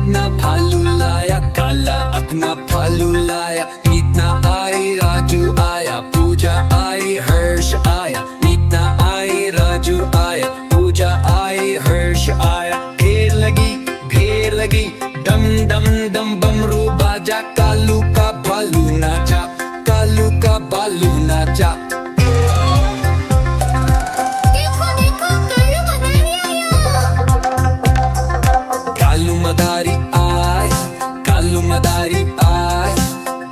अपना भालू लाया, काला अपना भालू लाया। मीतना आई, राजू आया, पूजा आई, हर्ष आया। मीतना आई, राजू आया, पूजा आई, हर्ष आया। ढेर लगी, डम डम डम बमरू बाजा। कालू का भालू नाचा, कालू का भालू नाचा। कालू मदारी आय, कालू मदारी आय।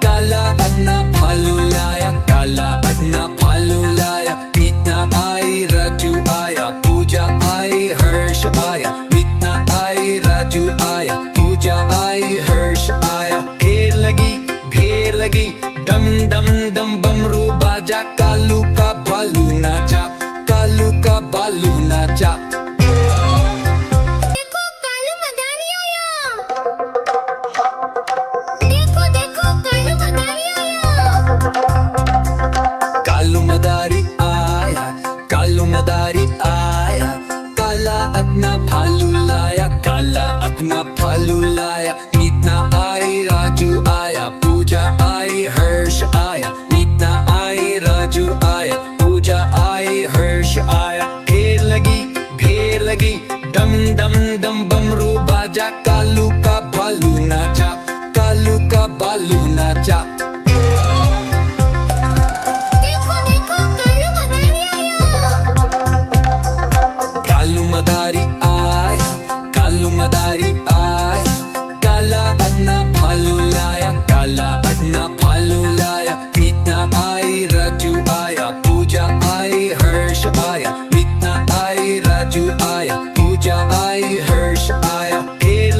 काला अपना भालू लाया, काला अपना भालू लाया। मीतना आई, राजू आया, पूजा आई, हर्ष आया। मीतना आई, राजू आया, पूजा आई, हर्ष आया। ढेर लगी, डम डम डम बमरू बाजा। कालू का भालू नाचा, कालू का भालू नाचा। कालू मदारी आया, कालू मदारी आया। काला अपना भालू लाया, काला अपना भालू लाया। मीतना आई, राजू आया, पूजा आई, हर्ष आया। मीतना आई, राजू आया, पूजा आई, हर्ष आया। ढेर लगी, डम डम डम बमरू बाजा। कालू का भालू नाचा, कालू का भालू नाचा। कालू मदारी आय, कालू मदारी आय। काला अपना भालू लाया, काला अपना भालू लाया। मीतना आई, राजू आया, पूजा आई, हर्ष आया। मीतना आई, राजू आया, पूजा आई, हर्ष आया। ढेर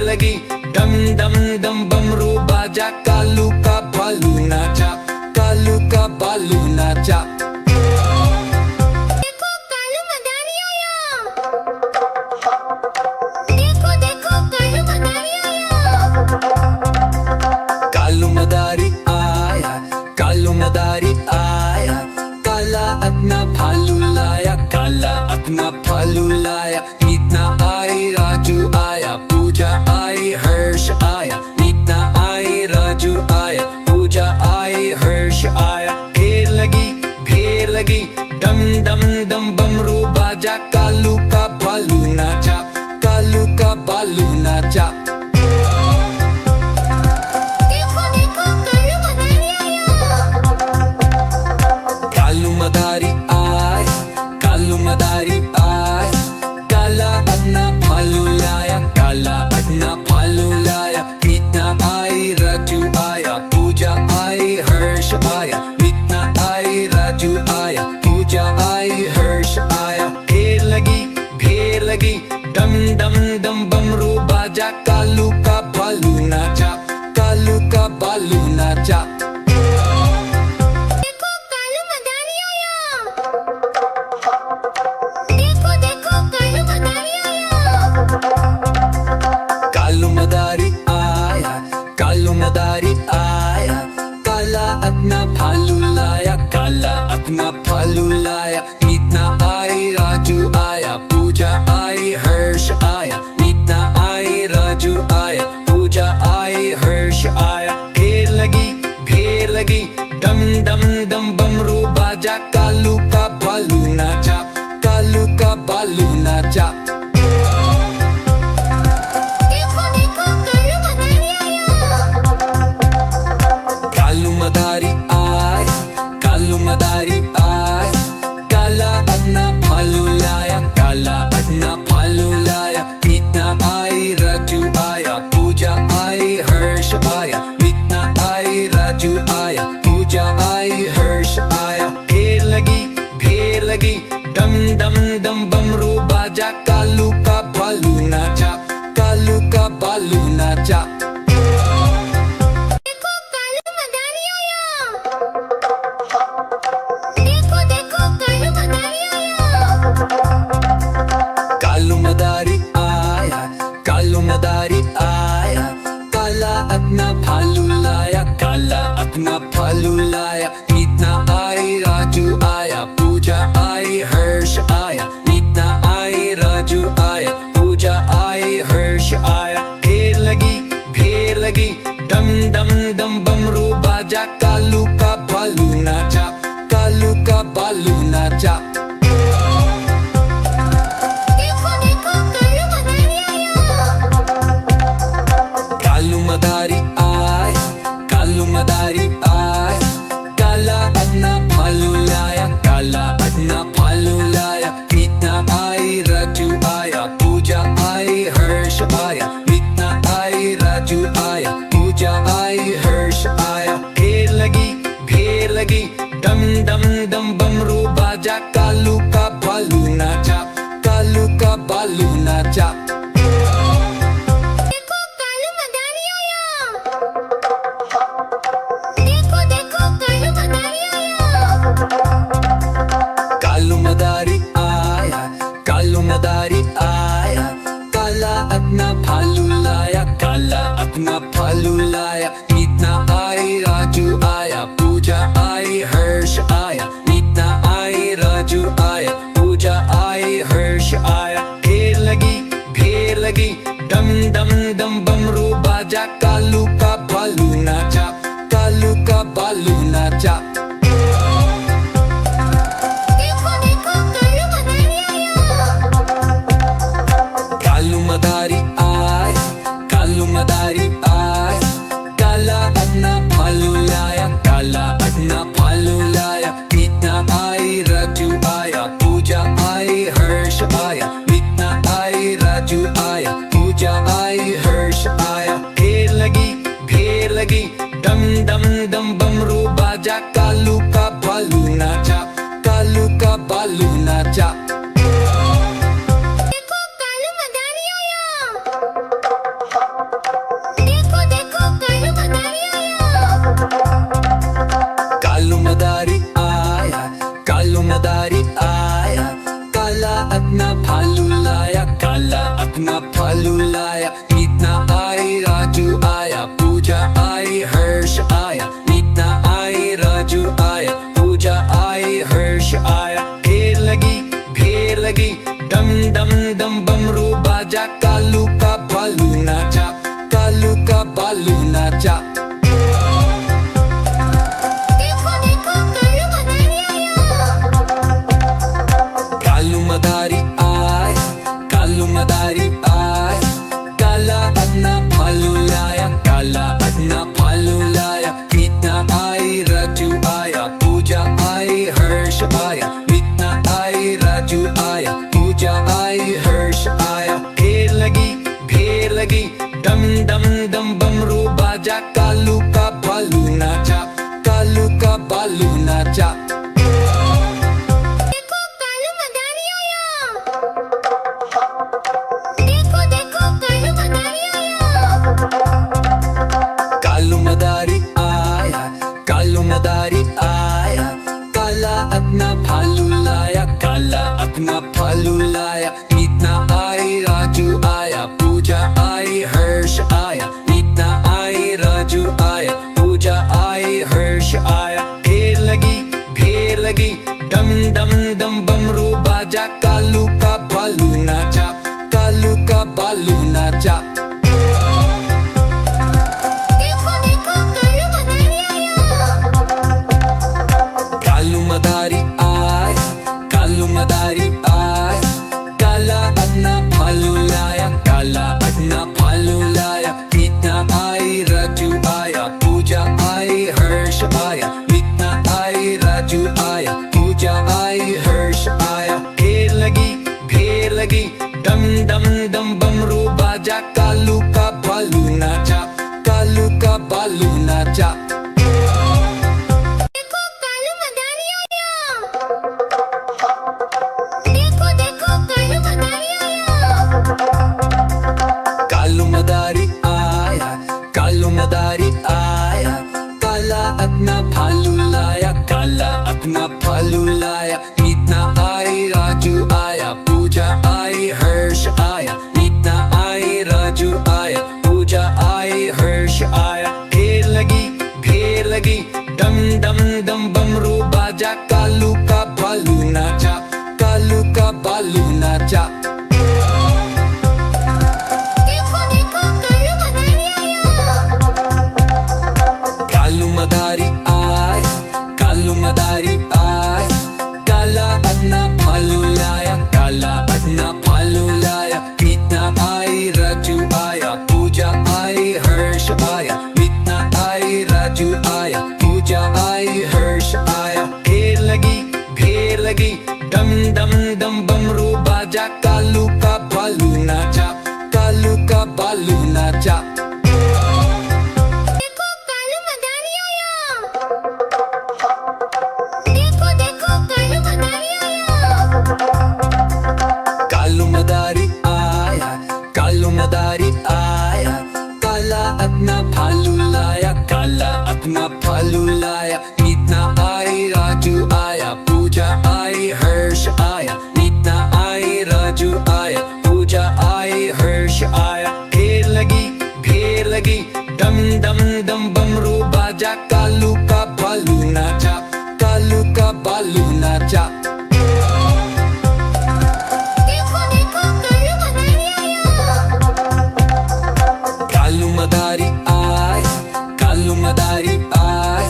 लगी, डम डम डम बमरू बाजा। कालू का भालू नाचा, कालू का भालू नाचा। कालू मदारी आया, कालू मदारी आया। काला अपना भालू लाया, काला अपना भालू लाया। मीतना आई, राजू आया, पूजा आई, हर्ष आया। मीतना आई, राजू आया, पूजा आई, हर्ष आया। ढेर लगी, डम डम डम बमरू बाजा। कालू का भालू नाचा, कालू का भालू नाचा। कालू मदारी आय, कालू मदारी आय। काला अपना भालू लाया, काला अपना भालू लाया। मीतना आई, राजू आया, पूजा आई, हर्ष आया। मीतना आई, राजू आया, पूजा आई, हर्ष आया। ढेर लगी, डम डम डम बमरू बाजा। कालू का भालू नाचा, कालू का भालू नाचा। कालू मदारी आया, कालू मदारी आया। काला अपना भालू लाया, काला अपना भालू लाया। मीतना आई, राजू आया, पूजा आई, हर्ष आया। मीतना आई, राजू आया, पूजा आई, हर्ष आया। ढेर लगी, डम डम डम बमरू बाजा। कालू का भालू नाचा, कालू का भालू नाचा। कालू मदारी आय, कालू मदारी आय। काला अपना भालू लाया, काला अपना भालू लाया। मीतना आई, राजू आया, पूजा आई, हर्ष आया। मीतना आई, राजू आया, पूजा आई, हर्ष आया। ढेर लगी, डम डम डम बमरू बाजा। कालू का भालू नाचा, कालू का भालू नाचा। कालू मदारी आया, कालू मदारी आया। काला अपना भालू लाया, काला अपना भालू लाया। मीतना आई, राजू आया, पूजा आई, हर्ष आया। मीतना आई, राजू आया, पूजा आई, हर्ष आया। नाचा। देखो देखो कालू मदारी आया। कालू मदारी आए, कालू मदारी आए, काला अपना भालू लाया, काला अपना भालू लाया। मीना आई राजू आया, पूजा आई हर्ष आया। मीना आई राजू आया, पूजा आई हर्ष आया। ढेर लगी डम डम डम बमरू बाजा। कालू का भालू नाचा, कालू का भालू नाचा। देखो कालू मदारी आया। देखो देखो कालू मदारी आया। कालू मदारी आया, कालू मदारी आया, काला अपना भालू लाया, काला अपना भालू लाया। मीना आई राजू आया, पूजा आई हर्ष आया। मीना आई राजू आया, पूजा आई हर्ष आया। ढेर लगी डम डम डम बमरू बाजा। कालू का भालू नाचा, कालू का भालू नाचा। देखो देखो कालू मदारी आया। कालू मदारी आए, कालू मदारी आए, काला अपना भालू लाया, काला अपना भालू लाया। मीना आई राजू आया, पूजा आई हर्ष आया। मीना आई राजू आया, पूजा आई हर्ष आया। ढेर लगी डम डम डम बमरू बाजा। कालू का भालू नाचा, कालू का भालू नाचा। देखो कालू मदारी आया। देखो देखो कालू मदारी आया। कालू मदारी आया, कालू मदारी आया, काला अपना भालू लाया, काला अपना भालू लाया। मीना आई राजू आया, पूजा आई हर्ष आया। मीना आई राजू आया, पूजा आई हर्ष आया। ढेर लगी डम डम डम बमरू बाजा। कालू का भालू नाचा, कालू का भालू नाचा। देखो देखो कालू मदारी आया। कालू मदारी आए, कालू मदारी आए, काला अपना भालू लाया, काला अपना भालू लाया। मीना आई राजू आया, पूजा आई हर्ष आया। मीना आई राजू आया, पूजा आई हर्ष आया। ढेर लगी डम डम डम बमरू बाजा। कालू का भालू नाचा, कालू का भालू नाचा। देखो कालू मदारी आया। देखो देखो कालू मदारी आया। कालू मदारी आया, कालू मदारी आया, काला अपना भालू लाया, काला अपना भालू लाया। मीना आई राजू आया, पूजा आई हर्ष आया। मीना आई राजू आया, पूजा आई हर्ष आया। ढेर लगी डम डम डम बमरू बाजा। कालू का भालू नाचा, कालू का भालू नाचा। देखो देखो कालू मदारी आया। कालू मदारी आए, कालू मदारी आए, काला अपना भालू लाया, काला अपना भालू लाया। मीना आई राजू आया, पूजा आई हर्ष आया। मीना आई राजू आया, पूजा आई हर्ष आया। ढेर लगी डम डम डम बमरू बाजा। कालू का भालू नाचा, कालू का भालू नाचा। देखो कालू मदारी आया। देखो देखो कालू मदारी आया। कालू मदारी आया, कालू मदारी आया, काला अपना भालू लाया, काला अपना भालू लाया। मीना आई राजू आया, पूजा आई हर्ष आया। मीना आई राजू आया, पूजा आई हर्ष आया। ढेर लगी डम डम डम बमरू बाजा। कालू का भालू नाचा, कालू का भालू नाचा। देखो देखो कालू मदारी आया। कालू मदारी आए, कालू मदारी आए, काला आई हर्ष आया, मीना आई राजू आया, पूजा आई हर्ष आया। ढेर लगी डम डम डम बमरू बाजा, कालू का बालू नाचा, कालू का बालू नाचा। देखो कालू मदारी आया। देखो देखो कालू मदारी आया। कालू मदारी आया, कालू मदारी आया, काला अपना भालू लाया, काला अपना भालू लाया। मीना आई राजू आया, पूजा आई हर्ष आया, मीना आई राजू आया, पूजा आई हर्ष आया। ढेर लगी डम डम डम बमरू बाजा, कालू का बालू नाचा, कालू का बालू नाचा। देखो देखो कालू मदारी आया। कालू मदारी आया, कालू मदारी आया,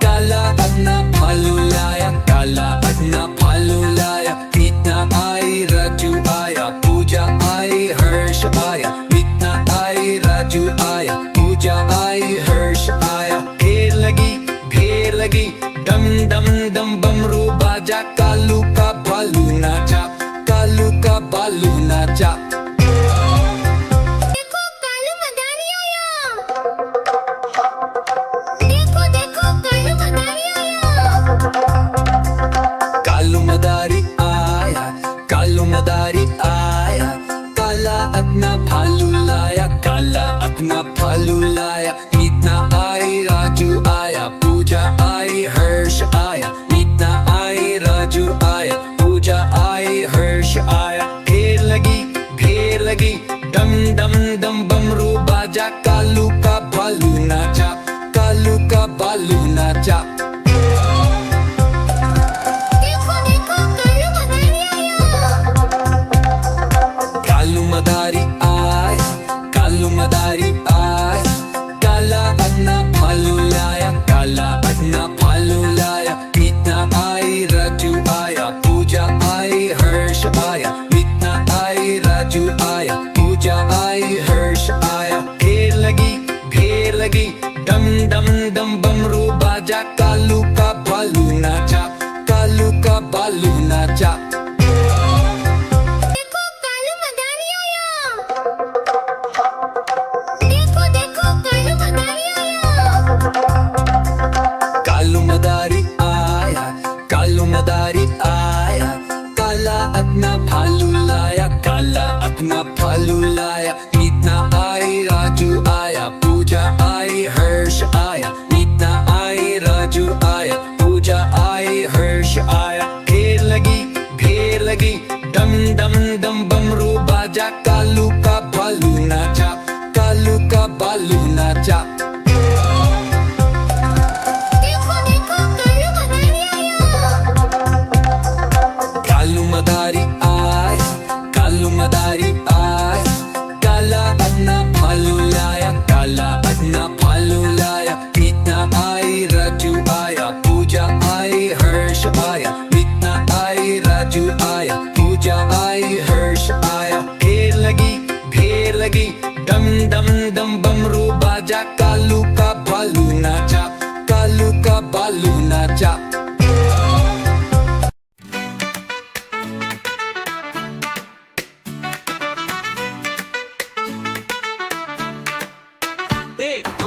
काला अपना भालू लाया, काला अपना भालू लाया। मीना आई राजू आया, पूजा आई हर्ष आया, मीना आई राजू आया, पूजा आई हर्ष आया। ढेर लगी डम डम डम बमरू बाजा, कालू का बालू नाचा, कालू का बालू नाचा। देखो कालू मदारी आया। देखो देखो कालू मदारी आया। कालू मदारी आया, कालू मदारी आया, काला अपना भालू लाया, काला अपना भालू लाया। मीना आई राजू आया, पूजा आई हर्ष आया, मीना आई राजू आया, पूजा आई हर्ष आया। ढेर लगी डम डम डम बमरू बाजा, कालू का बालू नाचा, कालू का बालू नाचा। देखो देखो कालू मदारी आया। कालू मदारी आया, कालू मदारी आया, काला अपना भालू लाया, काला अपना भालू लाया। मीना आई राजू आया, पूजा आई हर्ष आया, मीना आई राजू आया, पूजा आई हर्ष आया। ढेर लगी डम डम डम बमरू बाजा, कालू का बालू नाचा, कालू का बालू नाचा। देखो कालू मदारी आया। देखो देखो कालू मदारी आया। कालू मदारी आया, कालू मदारी आया, काला अपना भालू लाया, काला अपना भालू लाया। मीना आई राजू आया, पूजा आई हर्ष आया, मीना आई राजू आया, पूजा आई हर्ष आया। ढेर लगी डम डम डम बमरू बाजा, कालू का बालू नाचा, कालू का बालू नाचा। देखो देखो कालू मदारी आया। कालू मदारी आया, कालू मदारी आया, काला अपना भालू लाया, काला अपना भालू लाया। मीना आई राजू आया, पूजा आई हर्ष आया, मीना आई राजू आया, पूजा आई हर्ष आया। ढेर लगी डम डम डम बमरू बाजा, कालू का बालू नाचा, कालू का बालू नाचा।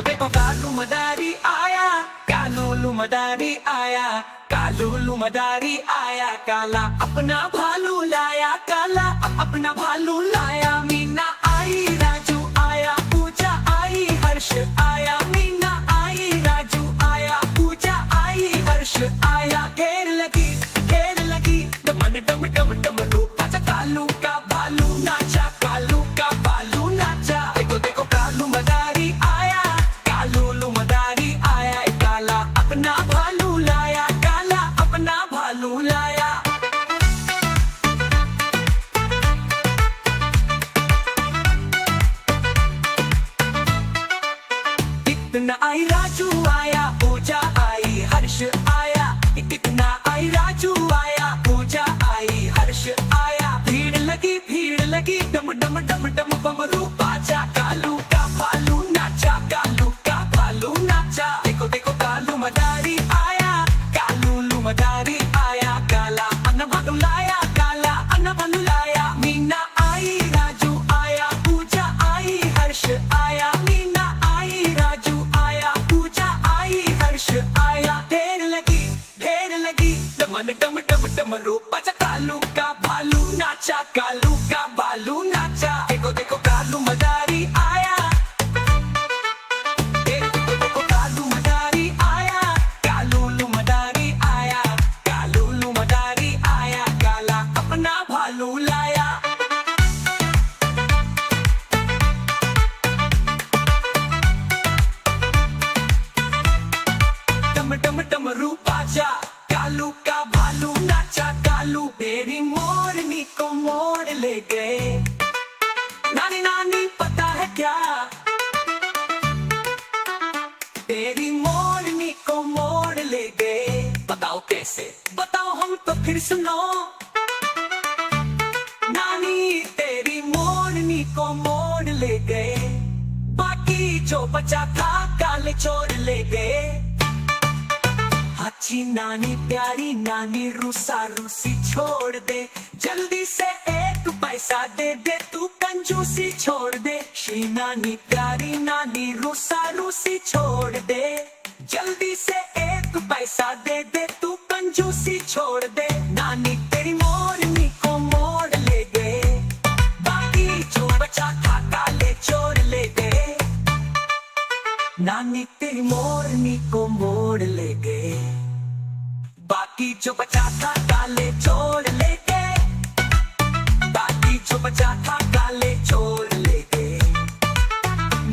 देखो कालू मदारी आया, कालू मदारी आया, कालू मदारी आया, काला अपना भालू लाया, काला अपना भालू लाया। मीना आई राजू आया, पूजा आई हर्ष आया, मीना आई राजू आया, पूजा आई हर्ष आया। ढेर लगी डम डम डम डम रूप आजा, कालू का भालू नाचा, कालू का बालू नाचा। देखो कालू मदारी आया, कालू मदारी आया, काला अपना भालू लाया, काला अपना भालू लाया। कितना आई राजू आया, पूजा आई हर्ष आया, कितना आई राजू आया, पूजा आई हर्ष आया। भीड़ लगी डम डम डम डम बमरू बाजा, कालू का भालू कालू का बालू नाचा। देखो देखो कालू मदारी आया, देखो कालू मदारी आया, कालू मदारी आया, कालू मदारी आया, काला अपना भालू लाया। डम डम डमरू बाजा, कालू का भालू नाचा। कालू मेरी मोरनी को मोड़ ले गए। नानी नानी पता है क्या, तेरी मोरनी को मोड़ ले गए। बताओ कैसे, बताओ हम तो फिर सुनो। नानी तेरी मोरनी को मोड़ ले गए, बाकी जो बचा था काले चोर ले गए। अच्छी नानी प्यारी नानी रूसा रूसी छोड़ दे, जल्दी से एक पैसा दे दे, तू कंजूसी छोड़ दे। श्री नानी प्यारी नानी रूसा रूसी छोड़ दे, जल्दी से एक पैसा दे दे, तू कंजूसी छोड़ दे। नानी तेरी मोरनी को मोड़ ले गए, बाकी जो बचा था काले चोर ले गए। नानी तेरी मोरनी को मोड़ ले गए, बाकी जो बचा था काले चोर ले गए, बाकी जो बचा था काले चोर ले गए।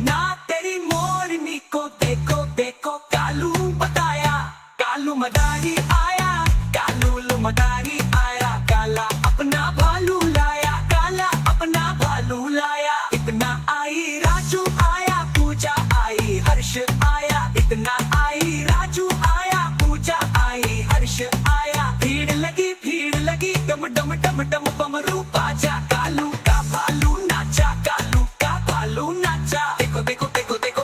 ना तेरी मोरनी को देखो देखो कालू बताया, कालू मदारी आया, कालू मदारी आया, काला अपना भालू लाया, काला अपना भालू लाया। इतना आई राजू आया, पूजा आई हर्ष आया, इतना आई राजू आया, पूजा आई हर्ष आया। भीड़ लगी डम डम डम डम बमरू बाजा, कालू का भालू नाचा, कालू का भालू नाचा। देखो देखो देखो देखो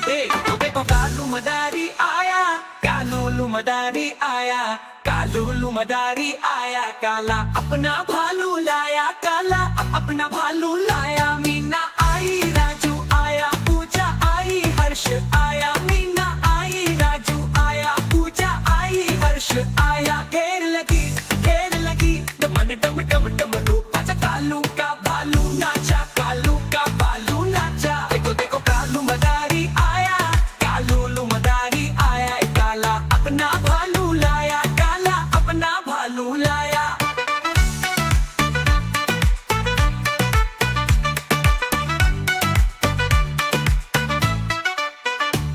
देखो देखो कालू मदारी आया, कालू मदारी आया, कालू मदारी आया, काला अपना भालू लाया, काला अपना भालू लाया। मीना आई राजू आया, पूजा आई हर्ष आया, मीना आई राजू आया, पूजा आई हर्ष आया। घेर लगी डमन डम डम डम रूप आजा, कालू का भालू नाचा, कालू का भालू नाचा। देखो देखो कालू मदारी आया, कालू मदारी आया, काला अपना भालू लाया, काला अपना भालू लाया।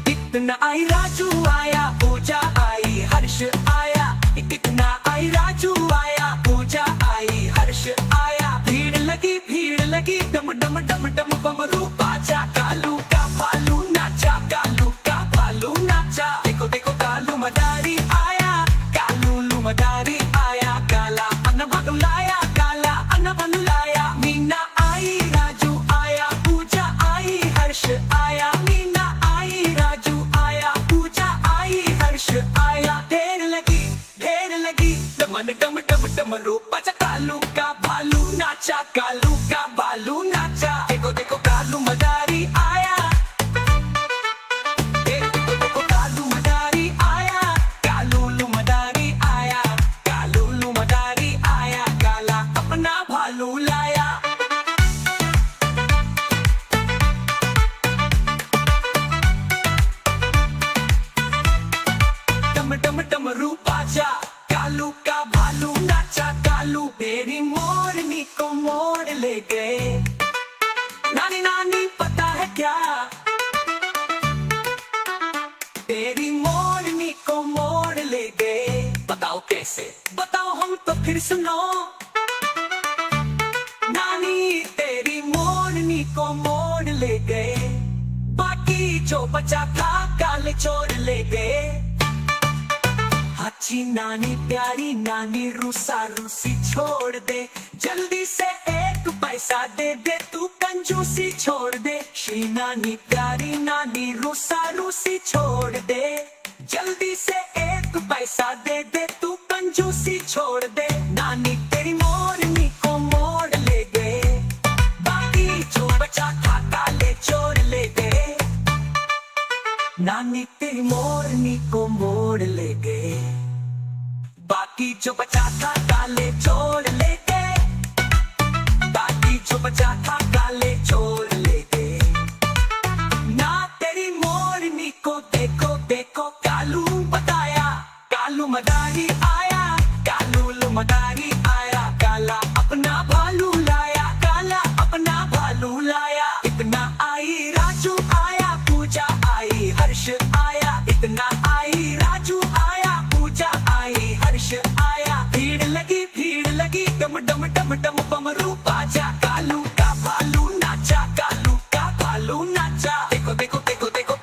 इतना आई राजू आया, पूजा आई हर्ष आया, इतना आई राजू आया, पूजा आई हर्ष आया। भीड़ लगी डम डम डम डम बमरू बाजा, कालू का भालू नाचा, कालू का भालू नाचा। देखो देखो कालू मदारी आया, कालू मदारी आया, काला अन्ना भालू लाया, काला अन्ना भालू लाया। मीना आई राजू आया, पूजा आई हर्ष आया, मीना आई राजू आया, पूजा आई हर्ष आया। ढेर लगी डमन डम डम डम रूप आजा, कालू का भालू नाचा, कालू का भालू नाचा। देखो देखो कालू मदारी आया, देखो देखो कालू मदारी आया, कालू मदारी आया, कालू मदारी आया, काला अपना भालू लाया। डम डम डम रूप आजा, कालू का भालू नाचा, कालू मेरी मोरनी को मोड़ ले गए। नानी नानी पता है क्या, तेरी मोरनी को मोड़ ले गए। बताओ कैसे, बताओ हम तो फिर सुनो। नानी तेरी मोरनी को मोड़ ले गए, बाकी जो बचा था काले चोर ले गए। अच्छी नानी प्यारी नानी रूसा रूसी छोड़ दे, जल्दी से एक पैसा दे दे, तू कंजूसी छोड़ दे। श्री नानी प्यारी नानी रूसा रूसी छोड़ दे, जल्दी से एक पैसा दे दे, तू कंजूसी छोड़ दे। नानी तेरी मोरनी को मोड़ ले गए, बाकी जो बचा था काले चोर ले गए। जो बचा था काले चोर ले गए, बाकी जो बचा था काले चोर ले गए। ना तेरी मोरनी को देखो देखो कालू बताया, कालू मदारी आया, कालू मदारी आया, काला अपना भालू लाया, काला अपना भालू लाया। इतना आई राजू आया, पूजा आई हर्ष आया, इतना आई राजू आया, पूजा आई हर्ष आया। भीड़ लगी डम डम डम डम बमरू बाजा, कालू का भालू नाचा, कालू का भालू नाचा। देखो देखो देखो देखो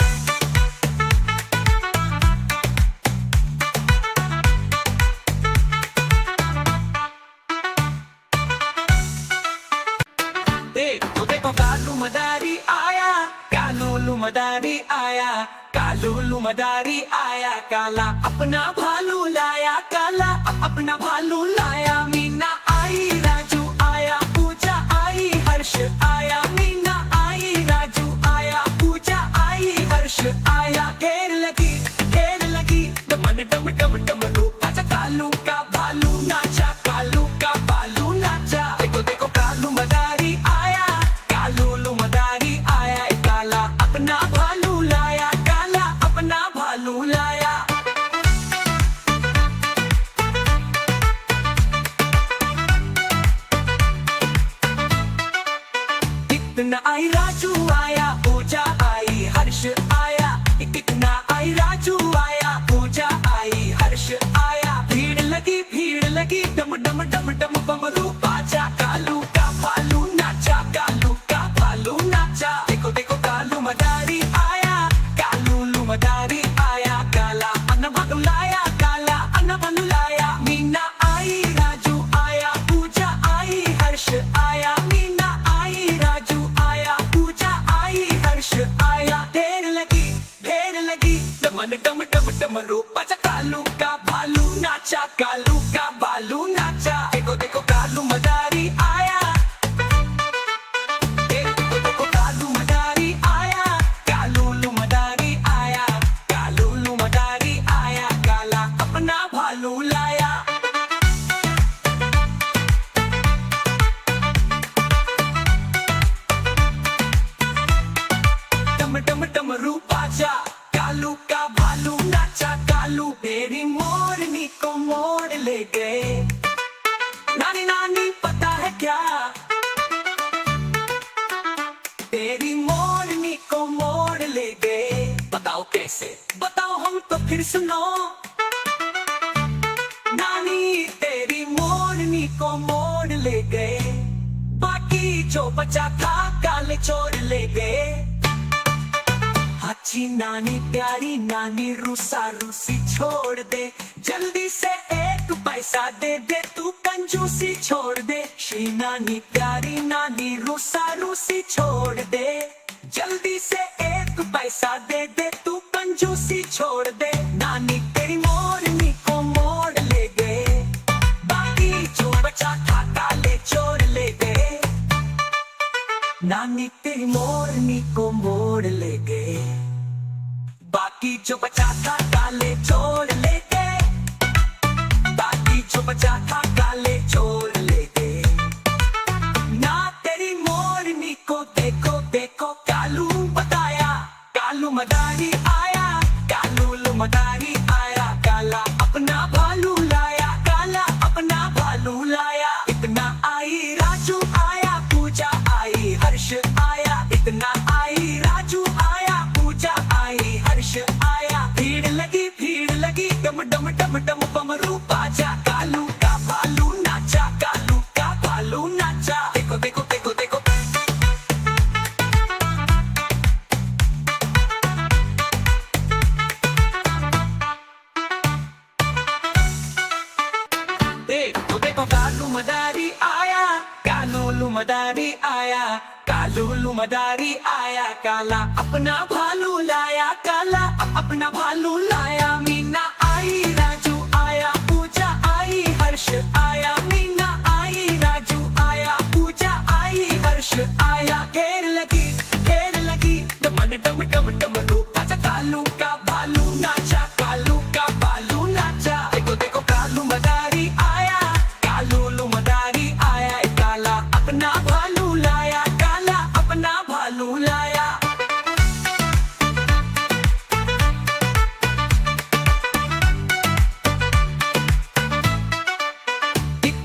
देखो कालू मदारी आया, कालू मदारी आया, कालू मदारी आया, काला अपना भालू लाया, काला अपना भालू लाया। मीना आई राजू आया, पूजा आई हर्ष आया, मीना आई राजू आया, पूजा आई हर्ष आया। ढेर लगी डमन डम डम डम रूप आजा, कालू का भालू नाचा, कालू का भालू नाचा। देखो देखो कालू मदारी आया, कालू मदारी आया, काला अपना भालू लाया, काला अपना भालू लाया। कितना आई राजू आया, पूजा आई हर्ष आया, कितना आई राजू आया, पूजा आई हर्ष आया। भीड़ लगी डम डम डम डम बमरू बाजा, कालू का भालू नाचा, कालू का भालू नाचा। देखो देखो कालू मदारी आया, कालू मदारी आया, काला अन्ना भालू लाया, काला अन्ना भालू लाया। मीना आई राजू आया, पूजा आई हर्ष आया, मीना आई राजू आया, पूजा आई हर्ष आया। ढेर लगी डमन डम डम डम रूप आजा, कालू का भालू नाचा, कालू का भालू नाचा। देखो देखो कालू मदारी आया, देखो देखो कालू मदारी आया, कालू मदारी आया, कालू मदारी आया, काला अपना भालू लाया। डम डम डम रूप आजा, कालू का भालू नाचा, कालू तेरी मोरनी को मोड़ ले गए। नानी नानी पता है क्या, तेरी मोरनी को मोड़ ले गए। बताओ कैसे, बताओ हम तो फिर सुनो। नानी तेरी मोरनी को मोड़ ले गए, बाकी जो बचा था काले चोर ले गए। अच्छी नानी प्यारी नानी रूसा रूसी छोड़ दे, जल्दी से एक पैसा दे दे, तू कंजूसी छोड़ दे। श्री नानी प्यारी नानी रूसा रूसी छोड़ दे, जल्दी से एक पैसा दे दे, तू कंजूसी छोड़ दे। नानी तेरी मोरनी को मोड़ ले गए, बाकी जो बचा था काले चोर ले गए। नानी तेरी मोरनी को मोड़ ले गए, बाकी जो बचा था काले चोर ले गए, बाकी जो बचा था काले चोर ले गए। ना तेरी मोरनी को देखो देखो कालू बताया, कालू मदारी आया, कालू मदारी आया, काला अपना भालू लाया, काला अपना भालू लाया। इतना आई राजू आया, पूजा आई हर्ष आया, इतना आई राजू आया, पूजा आई हर्ष आया। भीड़ लगी डम डम डम डम बमरू बाजा, कालू का भालू नाचा, कालू का भालू नाचा। देखो देखो देखो देखो देखो देखो कालू मदारी आया, कालू मदारी आया, कालू मदारी आया, काला अपना भालू लाया, काला अपना भालू लाया। मीना आई राजू आया, पूजा आई हर्ष आया, मीना आई राजू आया, पूजा आई हर्ष आया। ढेर लगी डमन डम डम डम रूप आजा, कालू का भालू नाचा, कालू का भालू नाचा। देखो देखो कालू मदारी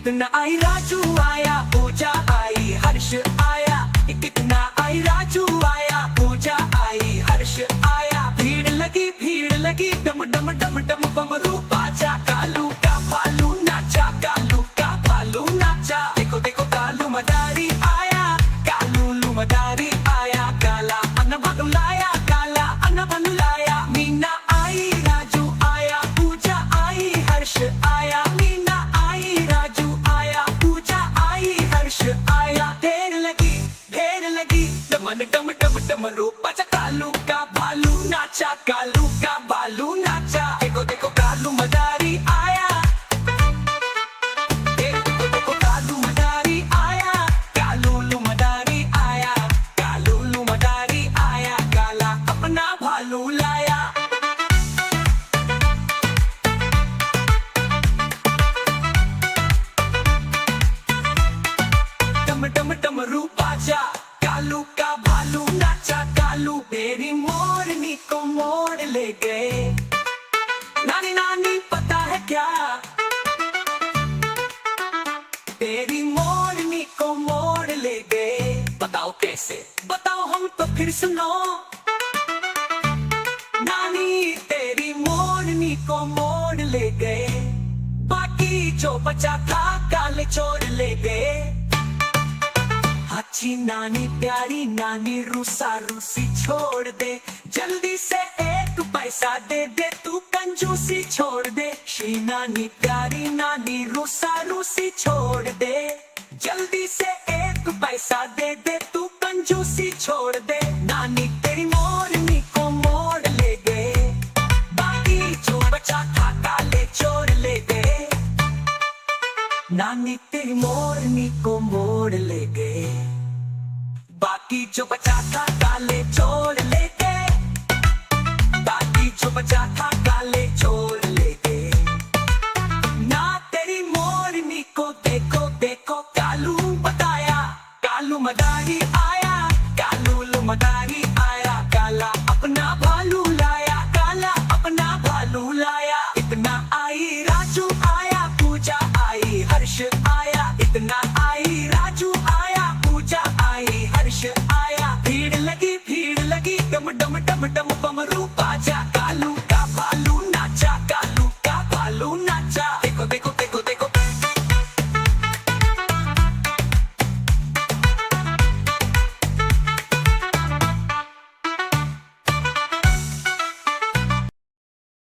कितना आई राजू आया, पूजा आई, हर्ष आया। कितना आई राजू आया, पूजा आई, हर्ष आया। भीड़ लगी डम डम डम डम बमरू बाजा। कालू का भालू नाचा, कालू का भालू नाचा। देखो देखो कालू मदारी आया, कालू मदारी आया। काला अन्न भगुलाया, काला अन्न भगुलाया। मीना आई, राजू आया, पूजा आई, हर्ष आया। मीना आई, राजू आया, पूजा आई, हर्ष आया। ढेर लगी डमन डम डम डम रूपाचा। कालू का भालू नाचा, कालू का भालू नाचा। देखो देखो कालू मदारी आया, देखो कालू मदारी आया। कालू मदारी आया, कालू मदारी आया। काला अपना भालू लाया। डम डम डम रूपाचा, कालू का भालू नाचा। कालू मेरी मोरनी को मोड़ ले गए। नानी नानी पता है क्या, तेरी मोरनी को मोड़ ले गए। बताओ कैसे, बताओ हम तो फिर सुनो। नानी तेरी मोरनी को मोड़ ले गए। बाकी जो बचा था काले चोर ले गए। अच्छी नानी प्यारी नानी, रूसा रूसी छोड़ दे। जल्दी से एक पैसा दे दे, तू कंजूसी छोड़ दे। श्री नानी प्यारी नानी, रूसा रूसी छोड़ दे। जल्दी से एक पैसा दे दे, तू कंजूसी छोड़ दे। नानी तेरी मोरनी को मोड़ ले गए। बाकी जो बचा था काले चोर ले गए। नानी तेरी मोरनी को मोड़ ले गए। बाकी जो बचा था काले चोर ले गए। बाकी जो बचा था